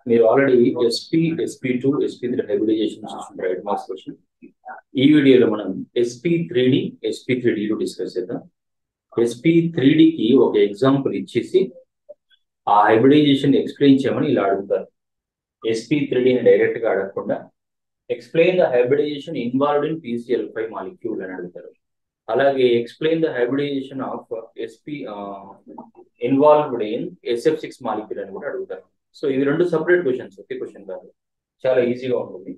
మీరు already SP2, SP3 hybridisation చూసుకుంటారు, right marks question. ఈ వీడియోలో మనం SP3D, SP3D డిస్కస్ చేద్దాం. SP3Dకి ఒక ఎగ్జాంపుల్ ఇచ్చేసి ఆ హైబ్రిడైజేషన్ ఎక్స్ప్లెయిన్ చేయమని ఇలా అడుగుతారు. SP3Dని డైరెక్ట్ గా అడగకుండా explain the hybridisation involved in PCl5 molecule అని అడుగుతారు. అలాగే explain the hybridisation of involved in SF6 molecule అని కూడా అడుగుతారు. సో ఇవి రెండు సపరేట్ క్వశ్చన్స్, ఒకే క్వశ్చన్ కాదు, చాలా ఈజీగా ఉంటుంది.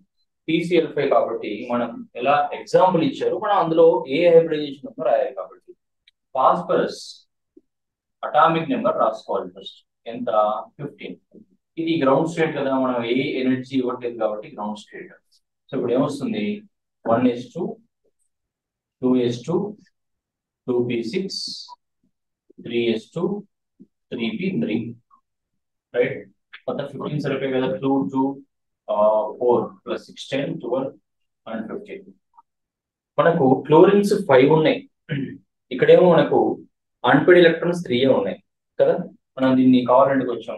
PCl5 కాబట్టి మనం ఎలా ఎగ్జాంపుల్ ఇచ్చారు, మనం అందులో ఏ హైబ్రిడైజేషన్ ఉందో రాయాలి. కాబట్టి ఫాస్ఫరస్ అటామిక్ నెంబర్ రాసుకోవాలి ఫస్ట్, ఎంత 15. ఇది గ్రౌండ్ స్టేట్ కదా, మనం ఏ ఎనర్జీ ఇవ్వట్లేదు కాబట్టి గ్రౌండ్ స్టేట్. సో ఇప్పుడు ఏమొస్తుంది, 1s2 2s2 2p6 3s2 3p3, right. మొత్తం 15 సరిపోయి కదా, 2 2 4 ప్లస్ 6 10 12 అండ్ 15. మనకు క్లోరిన్స్ 5 ఉన్నాయి, ఇక్కడేమో మనకు అన్పెయిడ్ ఎలక్ట్రాన్స్ 3 ఉన్నాయి కదా. మనం దీన్ని కావాలంటే కొంచెం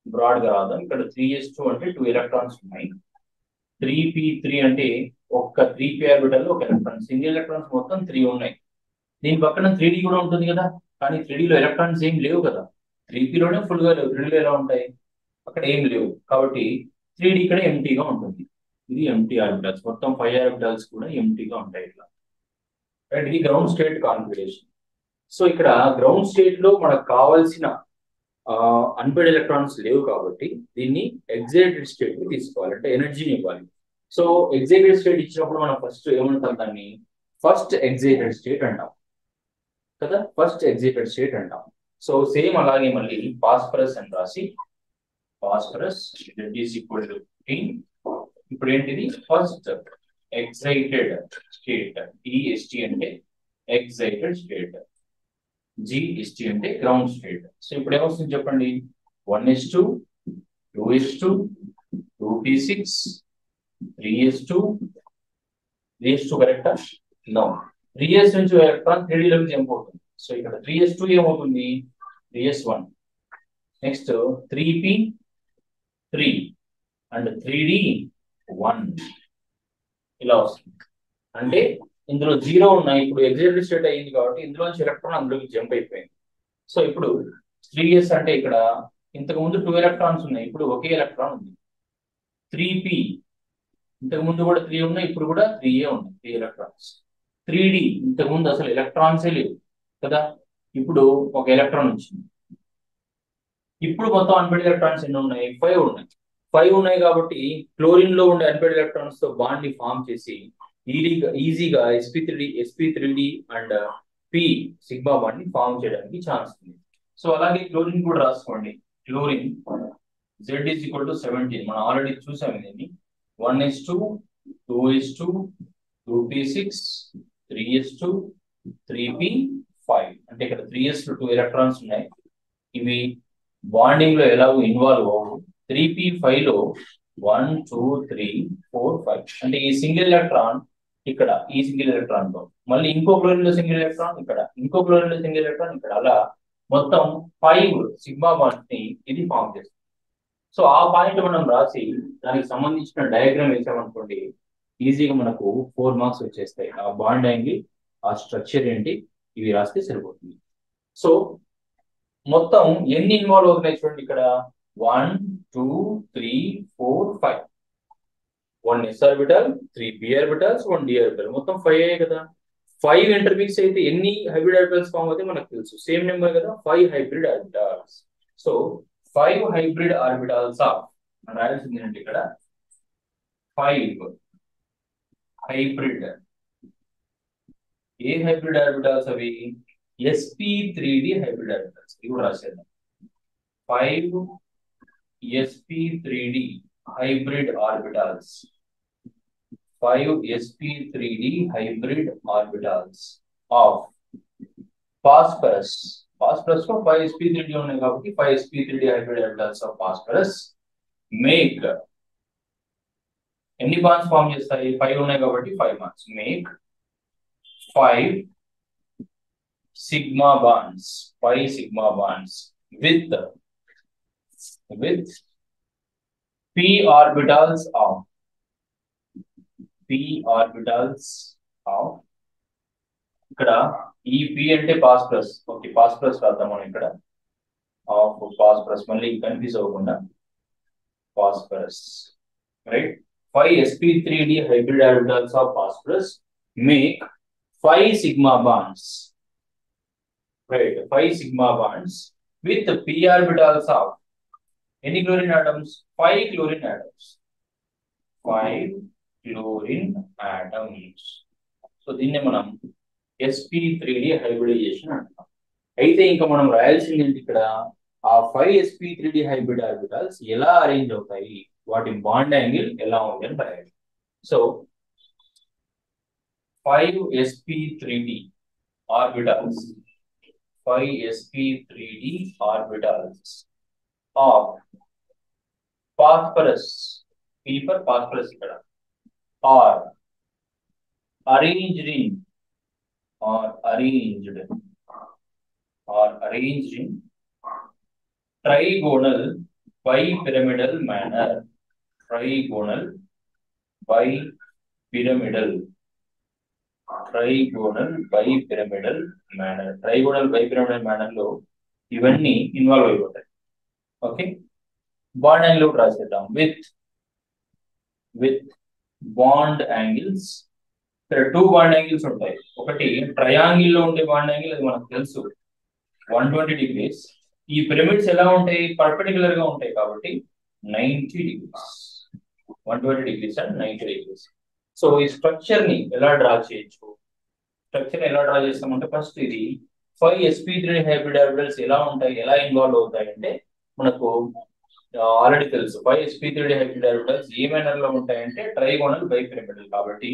బ్రాడ్ గా రాద్దాం. ఇక్కడ 3s2 అంటే 2 ఎలక్ట్రాన్స్ ఉన్నాయి, 3p3 అంటే ఒక్క 3p ఆర్బిటల్ ఒక ఎలక్ట్రాన్, సింగిల్ ఎలక్ట్రాన్స్ మొత్తం 3 ఉన్నాయి. దీని పక్కన 3d కూడా ఉంటుంది కదా, కానీ 3dలో ఎలక్ట్రాన్స్ ఏం లేవు కదా. 3pలోనే ఫుల్ గా లేవు, 3dలో ఎలా ఉంటాయి, అక్కడ ఏం లేవు. కాబట్టి 3d ఇక్కడ ఎంటీగా ఉంటుంది. ఇది ఎంటీ ఆర్బిటల్స్, మొత్తం 5 ఆర్బిటల్స్ కూడా ఎంటీగా ఉంటాయి ఇట్లా, రైట్. ఇది గ్రౌండ్ స్టేట్ కాన్ఫిగరేషన్. సో ఇక్కడ గ్రౌండ్ స్టేట్ లో మనకు కావాల్సిన అన్పెయిడ్ ఎలక్ట్రాన్స్ లేవు కాబట్టి దీన్ని ఎగ్జైటెడ్ స్టేట్ కి తీసుకోవాలి, అంటే ఎనర్జీని ఇవ్వాలి. సో ఎగ్జైటెడ్ స్టేట్ ఇచ్చినప్పుడు మనం ఫస్ట్ ఏమంటాం, దాన్ని ఫస్ట్ ఎగ్జైటెడ్ స్టేట్ అంటాం కదా, ఫస్ట్ ఎగ్జైటెడ్ స్టేట్ అంటాం. సో సేమ్ అలాగే మళ్ళీ ఫాస్ఫరస్ అని రాసి, ఫాస్ఫరస్ ఈక్వల్ టు 15. ఇప్పుడు ఏంటిది, ఫస్ట్ ఎగ్జైటెడ్ స్టేట్, EST అంటే ఎగ్జైటెడ్ స్టేట్, GST అంటే గ్రౌండ్ స్టేట్. సో ఇప్పుడు ఏమొస్తుంది చెప్పండి, 1s2 2s2 2p6 3s2 3s2 కరెక్టా? నో, 3s నుంచి ఎలక్ట్రాన్ 3dలోకి జంప్ అవుతుంది. సో ఇక్కడ 3s2 ఏమవుతుంది, 3s1, next 3p3 and 3d1 ఇలా వస్తుంది. అంటే ఇందులో 0 ఉన్నాయి, ఇప్పుడు ఎగ్జైటెడ్ స్టేట్ అయ్యింది కాబట్టి ఇందులో నుంచి ఎలక్ట్రాన్ అందులోకి జంప్ అయిపోయింది. సో ఇప్పుడు 3s అంటే ఇక్కడ ఇంతకు ముందు 2 ఎలక్ట్రాన్స్ ఉన్నాయి, ఇప్పుడు ఒకే ఎలక్ట్రాన్ ఉంది. 3p ఇంతకు ముందు కూడా 3 ఉన్నాయి, ఇప్పుడు కూడా 3a ఉన్నాయి, 3 ఎలక్ట్రాన్స్. 3d ఇంతకు ముందు అసలు ఎలక్ట్రాన్సే లేవు కదా, ఇప్పుడు ఒక ఎలక్ట్రాన్ వచ్చింది. ఇప్పుడు మొత్తం అన్పెయిడ్ ఎలక్ట్రాన్స్ ఎన్ని ఉన్నాయి, 5 ఉన్నాయి. 5 ఉన్నాయి కాబట్టి క్లోరిన్ లో ఉండే అన్పెయిడ్ ఎలక్ట్రాన్స్ తో బాండ్ ని ఫామ్ చేసి ఈజీగా SP3D and P sigma bond ని ఫామ్ చేయడానికి ఛాన్స్ ఉంది. సో అలాగే క్లోరిన్ కూడా రాసుకోండి. Chlorine Z is equal to 17, మనం ఆల్రెడీ చూసాం దీన్ని. 1s2 2s2 2p6 3s2 3p5, అంటే ఇక్కడ 3s లో 2 ఎలక్ట్రాన్స్ ఉన్నాయి, ఇవి బాండింగ్ లో ఎలా ఇన్వాల్వ్ అవ్వవు. 3p5 లో 1 2 3 4 5, అంటే ఈ సింగిల్ ఎలక్ట్రాన్ ఇక్కడ, ఈ సింగిల్ ఎలక్ట్రాన్ లో మళ్ళీ ఇంకో క్లోరిన్ లో సింగిల్ ఎలక్ట్రాన్ ఇక్కడ, ఇంకో క్లోరిన్ లో సింగిల్ ఎలక్ట్రాన్ ఇక్కడ, అలా మొత్తం 5 సిగ్మా బాండ్స్ ని ఇది ఫామ్ చేస్తుంది. సో ఆ పాయింట్ మనం రాసి దానికి సంబంధించిన డయాగ్రామ్ వేసామనుకోండి, ఈజీగా మనకు 4 మార్క్స్ వచ్చేస్తాయి. ఆ బాండ్ యాంగిల్, ఆ స్ట్రక్చర్ ఏంటి, ఇవి రాస్తే సరిపోతుంది. సో మొత్తం ఎన్ని ఇన్వాల్వ్ అవుతున్నాయి చూడండి, ఇక్కడ 1 2 3 4 5, 1 s orbital, 3 p orbitals, 1 d orbital, మొత్తం 5 అయ్యాయి కదా. 5 ఇంటర్మిక్స్ అయితే ఎన్ని హైబ్రిడ్ ఆర్బిటల్స్ ఫామ్ అవుతాయి మనకు తెలుసు, సేమ్ నెంబర్ కదా, 5 hybrid orbitals. So 5 hybrid orbitals of, మనం రాయాల్సింది ఏంటంటే ఇక్కడ 5 హైబ్రిడ్, ఏ హైబ్రిడ్ ఆర్బిటల్స్ అవి, SP3D హైబ్రిడ్ ఆర్బిటల్స్. ఇవి కూడా రాసేద్దాం, 5 SP3D hybrid orbitals, 5 SP3D hybrid orbitals of phosphorus. Phosphorus లో 5 SP3D ఉన్నాయి కాబట్టి 5 SP3D hybrid orbitals of phosphorus make, ఎన్ని బాండ్స్ ఫామ్ చేస్తాయి, 5 ఉన్నాయి కాబట్టి 5 bonds, make 5 sigma bonds, 5 sigma bonds with with p orbitals of ఇక్కడ ఈ p అంటే ఫాస్ఫరస్. ఓకే, ఫాస్ఫరస్ రాద్దాం మనం ఇక్కడ. ఆఫ్ ఫాస్ఫరస్, మళ్ళీ కన్ఫ్యూజ్ అవ్వకుండా phosphorus, right. 5 sp3d hybrid orbitals of phosphorus make 5 sigma bonds, right? 5 sigma bonds with p orbitals of any chlorine atoms? 5 chlorine atoms. 5 chlorine atoms. So దీన్ని మనం sp3d hybridisation అంటాం. అయితే ఇంకా మనం రాయాల్సింది ఏంటి ఇక్కడ, ఆ 5 sp3d హైబ్రిడ్ ఆర్బిటాల్స్ ఎలా అరేంజ్ అవుతాయి, వాటి బాండ్ యాంగిల్ ఎలా ఉంది అని రాయాలి. So 5 sp3d orbitals, 5 sp3d orbitals of phosphorus, p for phosphorus ఇక్కడ, are arranged in trigonal bipyramidal manner. Trigonal bipyramidal manner లో ఇవన్నీ ఇన్వాల్వ్ అయిపోతాయి. ఓకే, బాండ్ యాంగిల్ రాసేద్దాం. With bond angles. ఇక్కడ 2 బాండ్ యాంగిల్స్ ఉంటాయి. ఒకటి ట్రయాంగిల్ లో ఉండే బాండ్ యాంగిల్, అది మనకు తెలుసు 120 degrees. ఈ పిరమిడ్స్ ఎలా ఉంటాయి, పర్పెండిక్యులర్ గా ఉంటాయి కాబట్టి 90 degrees, 120 degrees and 90 degrees. So ఈ స్ట్రక్చర్ ని ఎలా డ్రా చేయొచ్చు, చేస్తామంటే ఫస్ట్ ఇది 5 sp3 హైబ్రిడ్ ఆర్బిటల్స్ ఎలా ఉంటాయి, ఎలా ఇన్వాల్వ్ అవుతాయి అంటే మనకు ఆల్రెడీ తెలుసు. 5 sp3 హైబ్రిడ్ ఆర్బిటల్స్ ఏ మేనర్ లో ఉంటాయంటే ట్రైగోనల్ బైపిరమిడల్. కాబట్టి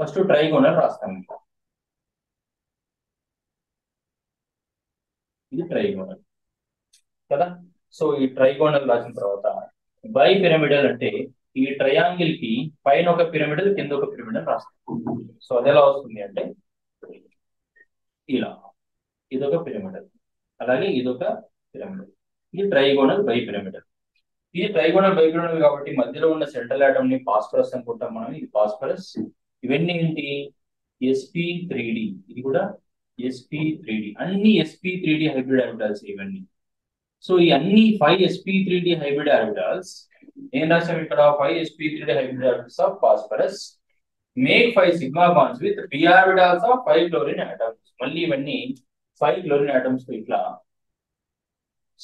ఫస్ట్ ట్రైగోనల్ రాస్తాం. ఇది ట్రైగోనల్ కదా. సో ఈ ట్రైగోనల్ రాసిన తర్వాత బైపిరమిడల్ అంటే ఈ ట్రయాంగిల్ కి పైన ఒక పిరమిడల్, కింద ఒక పిరమిడల్ రాస్తాం. సో అది ఎలా వస్తుంది అంటే ఇలా, ఇదొక పిరమిడల్, అలాగే ఇదొక పిరమిడల్. ఇది ట్రైగోనల్ బైపిరమిడల్. ఇది ట్రైగోనల్ బైపిరమిడల్ కాబట్టి మధ్యలో ఉన్న సెంట్రల్ ఆటమ్ ని ఫాస్ఫరస్ అనుకుంటాం మనం. ఇది ఫాస్ఫరస్. ఇవన్నీ ఏంటి, sp3d. ఇది కూడా sp3d. అన్ని sp3d హైబ్రిడ్ ఆర్బిటాల్స్ ఇవన్నీ. సో ఈ అన్ని 5 sp3d హైబ్రిడ్ ఆర్బిటాల్స్ ఏం రాసాం ఇక్కడ, 5 sp3d hybrid orbitals of phosphorus make 5 sigma bonds with p orbitals of 5 chlorine atoms. మళ్ళీ ఇవన్నీ 5 క్లోరిన్ ఆటమ్స్ తో ఇట్లా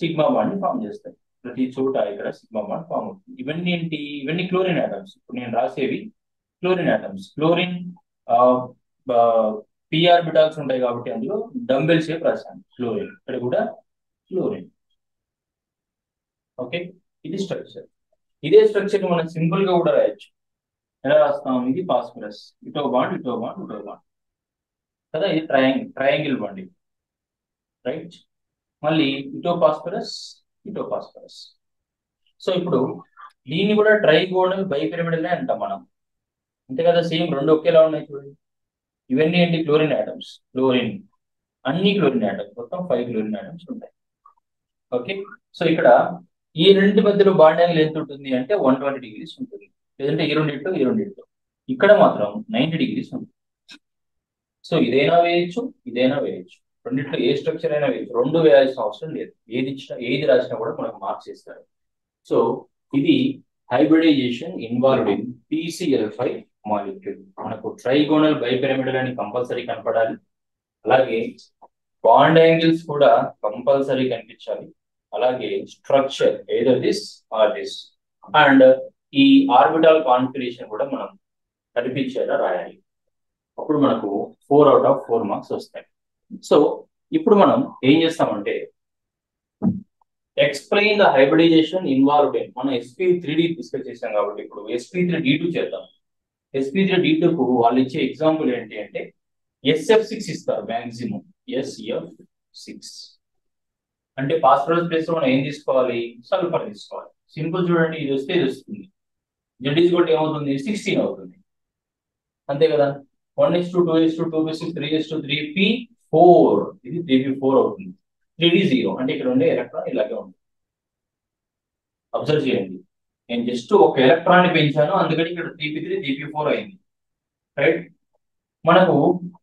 సిగ్మా బాండ్ ని ఫామ్ చేస్తాయి. ప్రతి చోట ఇక్కడ సిగ్మా బాండ్ ఫామ్ అవుతుంది. ఇవన్నీ ఏంటి, ఇవన్నీ క్లోరిన్ ఆటమ్స్. ఇప్పుడు నేను రాసేవి chlorine atoms. Chlorine p orbitals ఉంటాయి కాబట్టి అందులో డంబెల్ షేప్ రాశాను క్లోరిన్. ఇక్కడ కూడా క్లోరిన్. ఓకే, ఇది స్ట్రక్చర్. ఇదే స్ట్రక్చర్ మనం సింపుల్ గా కూడా రాయొచ్చు. ఎలా రాస్తాం, ఇది ఫాస్ఫరస్, ఇటో బాండ్ ఇటో బాండ్ ఇటో బాండ్ కదా. ఇది ట్రయాంగిల్ బాండ్, రైట్. మళ్ళీ ఇటో ఫాస్ఫరస్ ఇటో ఫాస్ఫరస్. సో ఇప్పుడు దీన్ని కూడా ట్రైగోనల్ బైపిరమిడల్ అంటాం మనం, అంతే కదా. సేమ్ రెండు ఒకేలా ఉన్నాయి చూడండి. ఇవన్నీ ఏంటి, క్లోరిన్ ఆటమ్స్. క్లోరిన్, అన్ని క్లోరిన్ ఆటమ్స్, మొత్తం 5 క్లోరిన్ ఆటమ్స్ ఉంటాయి. ఓకే, సో ఇక్కడ ఈ రెండు మధ్యలో బాండ్ యాంగిల్ ఎంత ఉంటుంది అంటే 120 degrees ఉంటుంది. లేదంటే ఈ రెండింటితో ఇక్కడ మాత్రం 90 degrees ఉంటుంది. సో ఇదైనా వేయచ్చు, ఇదైనా వేయచ్చు. రెండింటిలో ఏ స్ట్రక్చర్ అయినా వేయచ్చు. రెండు వేయాల్సిన అవసరం లేదు. ఏది రాసినా కూడా మనకు మార్క్స్ ఇస్తారు. సో ఇది hybridisation involved in PCl5 molecule. మనకు ట్రైగోనల్ బైపిరమిడల్ అని కంపల్సరీ కనపడాలి. అలాగే బాండ్ యాంగిల్స్ కూడా కంపల్సరీ కనిపించాలి. అలాగే స్ట్రక్చర్ ఏదో దిస్ ఆర్ దిస్, అండ్ ఈ ఆర్బిటల్ కాన్ఫిగరేషన్ కూడా మనం కనిపించేలా రాయాలి. అప్పుడు మనకు 4 out of 4 మార్క్స్ వస్తాయి. సో ఇప్పుడు మనం ఏం చేస్తామంటే explain the hybridisation involved in. మనం sp3d డిస్కస్ చేసాం కాబట్టి ఇప్పుడు sp3d2 చేద్దాం. sp3d2 కు వాళ్ళు ఇచ్చే ఎగ్జాంపుల్ ఏంటి అంటే SF6 ఇస్తారు మాక్సిమం. SF6 అంటే ఫాస్ఫరస్ ప్లేస్ లో మనం ఏం తీసుకోవాలి, సల్ఫర్ తీసుకోవాలి. సింపుల్ చూడండి, ఇది వస్తే ఇది వస్తుంది. Z ఏమవుతుంది, 16 అవుతుంది, అంతే కదా. 1s2 2s2 2p6 3s2 3p4, ఇది 3p4 అవుతుంది. 3d0 అంటే ఇక్కడ ఉండే ఎలక్ట్రాన్ ఇలాగే ఉంటుంది. అబ్జర్వ్ చేయండి, నేను జస్ట్ ఒక ఎలక్ట్రాన్ పెంచాను, అందుకని ఇక్కడ 3p3 3p4 అయింది, రైట్. మనకు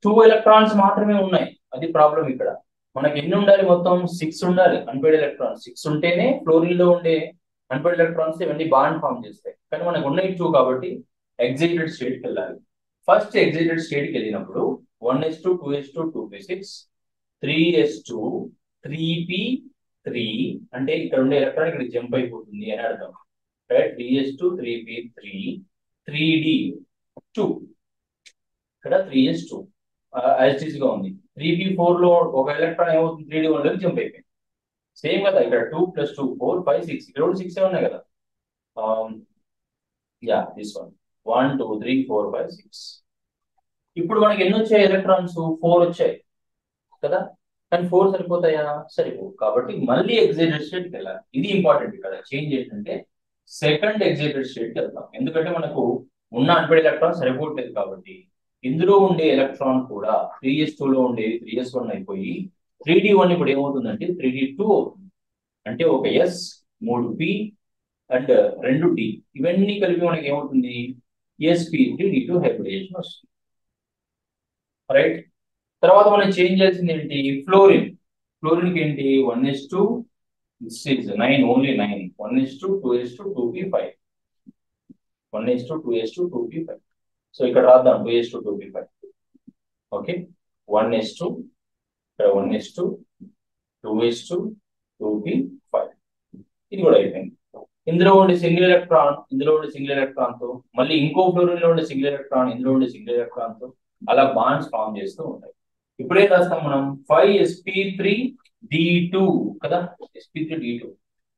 2 ఎలక్ట్రాన్స్ మాత్రమే ఉన్నాయి, అది ప్రాబ్లం ఇక్కడ. మనకి ఎన్ని ఉండాలి, మొత్తం 6 ఉండాలి అన్పేడ్ ఎలక్ట్రాన్స్. 6 ఉంటేనే ఫ్లోరిన్ లో ఉండే అన్పేడ్ ఎలక్ట్రాన్స్ ఇవన్నీ బాండ్ ఫామ్ చేస్తాయి. కానీ మనకు ఉన్నాయి 2 కాబట్టి ఎగ్జైటెడ్ స్టేట్ కి వెళ్ళాలి. ఫస్ట్ ఎగ్జైటెడ్ స్టేట్ కి వెళ్ళినప్పుడు 1s2 2s2 2p6 3s2 3p3 అంటే ఇక్కడ ఉండే ఎలక్ట్రాన్ ఇక్కడ జంప్ అయిపోతుంది అని అర్థం, రైట్. 3s2 3p3 3d2, ఇక్కడ 3s2 యాజ్ గా ఉంది. 3p4 లో ఒక ఎలక్ట్రాన్ ఏమవుతుంది, 3d1 లోకి జంప్ అయిపోయింది. సేమ్ కదా, ఇక్కడ 2 + 2 4 5 6, ఇక్కడ కూడా 6 ఉన్నాయి కదా. This one 1 2 3 4 5 6. ఇప్పుడు మనకి ఎన్ని వచ్చాయి ఎలక్ట్రాన్స్, 4 వచ్చాయి కదా. కానీ 4 సరిపోతాయా, సరిపో. కాబట్టి మళ్ళీ ఎగ్జైటెడ్ స్టేట్ కి వెళ్ళాలి. ఇది ఇంపార్టెంట్. ఇక్కడ చేంజ్ ఏంటంటే సెకండ్ ఎగ్జైటెడ్ స్టేట్ కి వెళ్తాం, ఎందుకంటే మనకు ఉన్న అన్పేడ్ ఎలక్ట్రాన్ సరిపోవట్లేదు కాబట్టి. ఇందులో ఉండే ఎలక్ట్రాన్ కూడా 3s2 లో ఉండేది 3s1 అయిపోయి 3d1 ఇప్పుడు ఏమవుతుందంటే 3d2 అవుతుంది. అంటే ఒక s 3p అండ్ 2d, ఇవన్నీ కలిపి మనకి ఏమవుతుంది, sp3d2 హైబ్రిడైజేషన్ వస్తుంది, రైట్. తర్వాత మనం చేంజ్ చేయాల్సింది ఏంటి, ఫ్లోరిన్. ఫ్లోరిన్ కి ఏంటి, 1s2 9 only 9, 1s2 2s2 2p5, 1s2 2s2 2p5. So ఇక్కడ రాద్దాం 2s2 2p5. ఓకే, 1s2 ఇక్కడ 1s2 2s2 2p5, ఇది కూడా అయిపోయింది. ఇందులో ఉండే సింగిల్ ఎలక్ట్రాన్, ఇందులో ఉండే సింగిల్ ఎలక్ట్రాన్ తో మళ్ళీ ఇంకో ఫ్లోరిన్ లో ఉండే సింగిల్ ఎలక్ట్రాన్, ఇందులో ఉండే సింగిల్ ఎలక్ట్రాన్ తో అలా బాండ్స్ ఫామ్ చేస్తూ ఉంటాయి. ఇప్పుడే రాస్తాం మనం 5sp3d2 కదా, sp3d2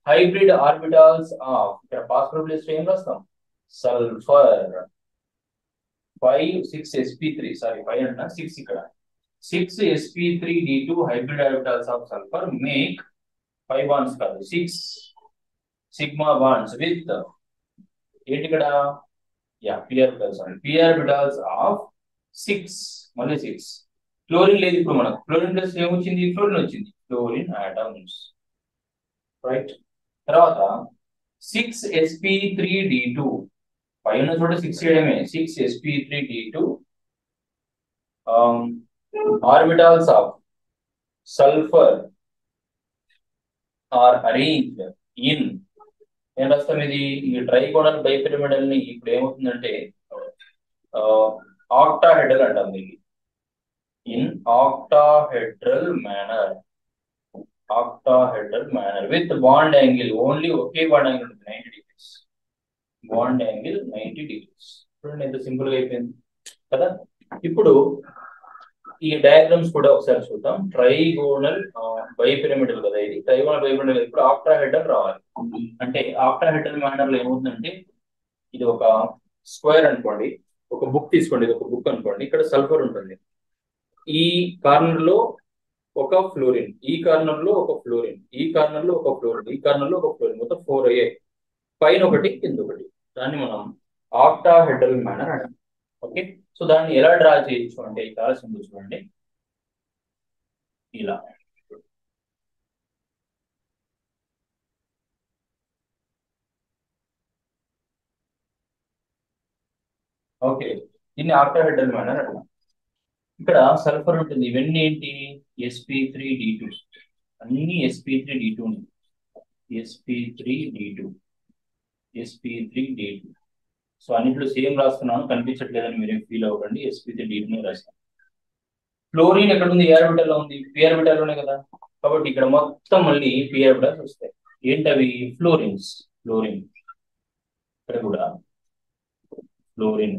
హైబ్రిడ్ ఆర్బిటాల్స్ ఆఫ్, ఇక్కడ పాస్పోర్ట్ లిస్ట్ ఏం రాస్తాం, సల్ఫర్. 6sp3 సారీ 5 అంట 6, ఇక్కడ 6sp3d2 hybrid orbitals of sulphur make 5 bonds కాదు 6 సిగ్మా బాండ్స్ విత్ ఏంటి ఇక్కడ, p ఆర్బిటాల్స్ ఆఫ్ 6, మళ్ళీ 6. క్లోరిన్ లేదు ఇప్పుడు మనకు, క్లోరిన్ ప్లస్ ఏమొచ్చింది, ఫ్లోరిన్ వచ్చింది, క్లోరిన్ ఆటమ్స్, రైట్. తర్వాత 6sp3d2 పైన చోట 6 చేయడమే, 6sp3d2 orbitals of sulphur are arranged in, ఏం రాస్తాం ఇది, ఈ ట్రైగోనల్ బైపిరమిడల్ ని ఇప్పుడు ఏమవుతుందంటే ఆక్టాహెడ్రల్ అంటాం దీన్ని, in octahedral manner, octahedral manner with bond angle, only okay bond angle ఉంటుంది 90 degrees, బాండ్ యాంగిల్ 90 degrees. చూడండి ఎంత సింపుల్ గా అయిపోయింది కదా. ఇప్పుడు ఈ డయాగ్రామ్స్ కూడా ఒకసారి చూద్దాం. ట్రైగోనల్ బైపిరమిడల్ కదా ఇది, ట్రైగోనల్ బైపిరమిడల్ ఇప్పుడు ఆక్టాహెడ్రల్ రావాలి. అంటే ఆక్టాహెడ్రల్ మేనర్ లో ఏమవుతుందంటే, ఇది ఒక స్క్వేర్ అనుకోండి, ఒక బుక్ తీసుకోండి, ఇది ఒక బుక్ అనుకోండి, ఇక్కడ సల్ఫర్ ఉంటుంది, ఈ కార్నర్ లో ఒక ఫ్లోరిన్, ఈ కార్నర్ లో ఒక ఫ్లోరిన్, ఈ కార్నర్ లో ఒక ఫ్లోరిన్, ఈ కార్నర్ లో ఒక ఫ్లోరిన్, మొత్తం 4 అయ్యాయి, పైన ఒకటి కింద ఒకటి. దాన్ని మనం ఆక్టాహెడ్రల్ మేనర్ అంటాం. ఓకే, సో దాన్ని ఎలా డ్రా చేయొచ్చు అంటే చాలా సింపుల్, చూడండి ఇలా. ఓకే, దీన్ని ఆక్టాహెడ్రల్ మేనర్ అంటాం. ఇక్కడ సల్ఫర్ ఉంటుంది, ఇవన్నీ ఏంటి, sp3d2, అన్ని sp3d2, sp3d2 sp3d2. సో అన్నింటిలో సేమ్ రాస్తున్నాను, కనిపించట్లేదని మీరేం ఫీల్ అవ్వకండి, sp3d2 రాస్తాను. ఫ్లోరిన్ ఎక్కడ ఉంది, ఏ ఆర్బిటల్ లో ఉంది, p ఆర్బిటల్ లోనే కదా. కాబట్టి ఇక్కడ మొత్తం మళ్ళీ p ఆర్బిటల్స్ వస్తాయి. ఏంటవి, ఫ్లోరిన్స్, ఫ్లోరిన్, ఇక్కడ కూడా ఫ్లోరిన్,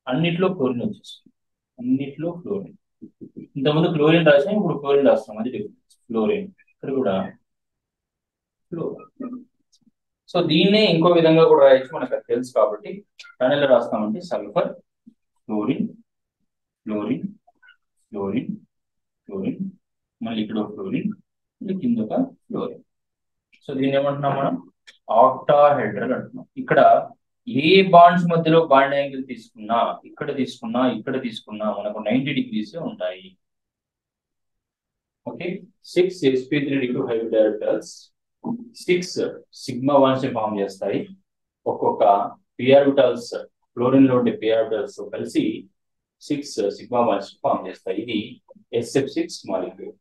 అన్నిట్లో ఫ్లోరిన్ వచ్చేస్తుంది, అన్నిట్లో ఫ్లోరిన్. ఇంతకుముందు క్లోరిన్ రాసాం, ఇప్పుడు ఫ్లోరిన్ రాస్తాం, అది డిఫరెన్స్. ఫ్లోరిన్, ఇక్కడ కూడా ఫ్లోరిన్. సో దీన్నే ఇంకో విధంగా కూడా రాయొచ్చు, మనకు అది తెలుసు కాబట్టి. దాని ఎలా రాస్తామంటే sulphur, fluorine, fluorine, fluorine, fluorine, మళ్ళీ ఇక్కడ ఫ్లోరిన్, మళ్ళీ కింద ఒక ఫ్లోరిన్. సో దీన్ని ఏమంటున్నాం మనం, ఆక్టాహెడ్రల్ అంటున్నాం. ఇక్కడ ఏ బాండ్స్ మధ్యలో బాండ్ యాంగిల్ తీసుకున్నా, ఇక్కడ తీసుకున్నా, ఇక్కడ తీసుకున్నా మనకు 90 degrees ఉంటాయి. Okay, 6sp3d2 hybrid orbitals 6 sigma bonds ని ఫామ్ చేస్తాయి. ఒక్కొక్క p ఆర్బిటల్స్ ఫ్లోరిన్ లో ఉండే p ఆర్బిటల్స్ కలిసి 6 సిగ్మా బాండ్స్ ఫామ్ చేస్తాయి. ఇది SF6 మాలిక్యూల్.